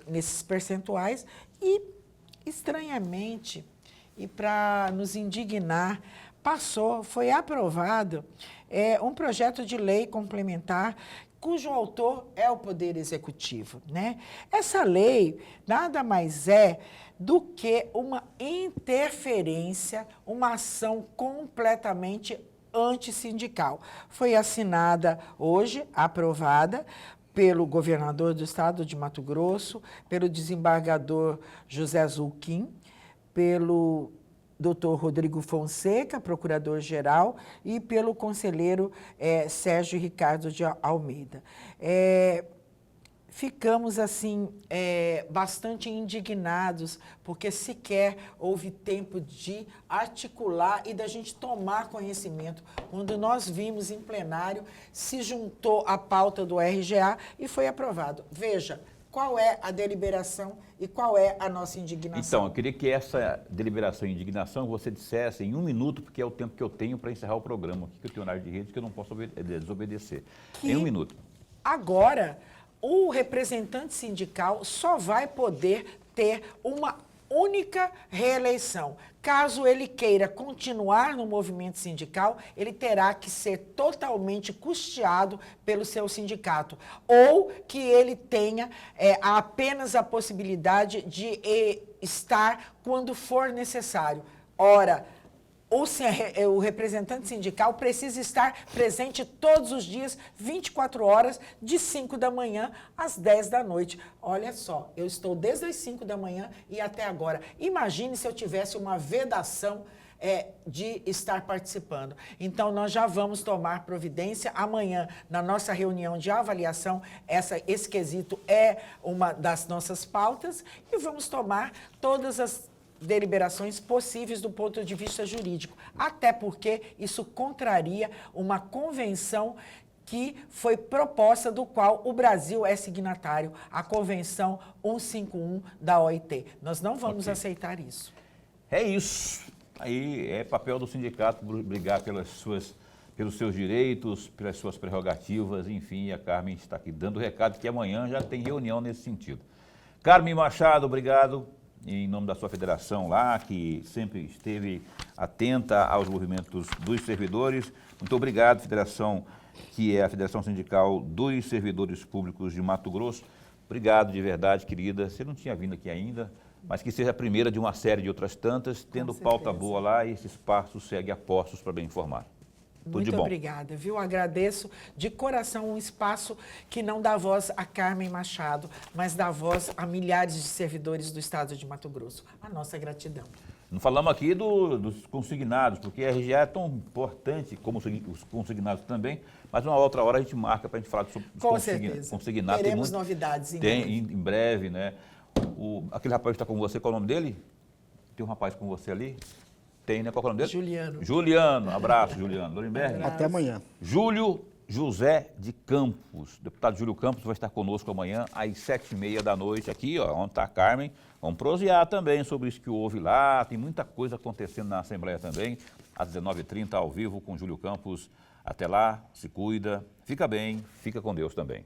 nesses percentuais. E, estranhamente, e para nos indignar, foi aprovado um projeto de lei complementar cujo autor é o Poder Executivo, né? Essa lei nada mais é do que uma interferência, uma ação completamente antissindical. Foi assinada hoje, aprovada, pelo governador do estado de Mato Grosso, pelo desembargador José Zulquim, pelo Dr. Rodrigo Fonseca, procurador-geral, e pelo conselheiro Sérgio Ricardo de Almeida. Ficamos, assim, bastante indignados, porque sequer houve tempo de articular e da gente tomar conhecimento. Quando nós vimos em plenário, se juntou a pauta do RGA e foi aprovado. Veja, qual é a deliberação e qual é a nossa indignação? Então, eu queria que essa deliberação e indignação você dissesse em 1 minuto, porque é o tempo que eu tenho para encerrar o programa, que eu tenho horário de rede que eu não posso desobedecer. Em 1 minuto. Agora, o representante sindical só vai poder ter uma única reeleição. Caso ele queira continuar no movimento sindical, ele terá que ser totalmente custeado pelo seu sindicato, ou que ele tenha apenas a possibilidade de estar quando for necessário. Ora, o representante sindical precisa estar presente todos os dias, 24 horas, de 5 da manhã às 10 da noite. Olha só, eu estou desde as 5 da manhã e até agora. Imagine se eu tivesse uma vedação de estar participando. Então, nós já vamos tomar providência. Amanhã, na nossa reunião de avaliação, esse quesito é uma das nossas pautas e vamos tomar todas as deliberações possíveis do ponto de vista jurídico, até porque isso contraria uma convenção que foi proposta, do qual o Brasil é signatário, a Convenção 151 da OIT. Nós não vamos aceitar isso. É isso. Aí é papel do sindicato brigar pelos seus direitos, pelas suas prerrogativas, enfim, a Carmen está aqui dando o recado que amanhã já tem reunião nesse sentido. Carmen Machado, obrigado, em nome da sua federação lá, que sempre esteve atenta aos movimentos dos servidores. Muito obrigado, federação, que é a Federação Sindical dos Servidores Públicos de Mato Grosso. Obrigado de verdade, querida. Você não tinha vindo aqui ainda, mas que seja a primeira de uma série de outras tantas, tendo pauta boa lá e esse espaço segue a postos para bem informar. Tudo de bom. Muito obrigada, viu? Agradeço de coração um espaço que não dá voz a Carmen Machado, mas dá voz a milhares de servidores do estado de Mato Grosso. A nossa gratidão. Não falamos aqui dos consignados, porque a RGA é tão importante como os consignados também, mas uma outra hora a gente marca para a gente falar sobre os consignados. Teremos novidades em breve, né? Aquele rapaz que está com você, qual é o nome dele? Tem um rapaz com você ali? Tem, né? Qual é o nome dele? Juliano. Juliano, abraço, Juliano. Lorenberg. Até amanhã. Júlio José de Campos, deputado Júlio Campos vai estar conosco amanhã às 7h30 da noite aqui, ó, onde está a Carmen. Vamos prosear também sobre isso que houve lá, tem muita coisa acontecendo na Assembleia também, às 19h30 ao vivo com Júlio Campos. Até lá, se cuida, fica bem, fica com Deus também.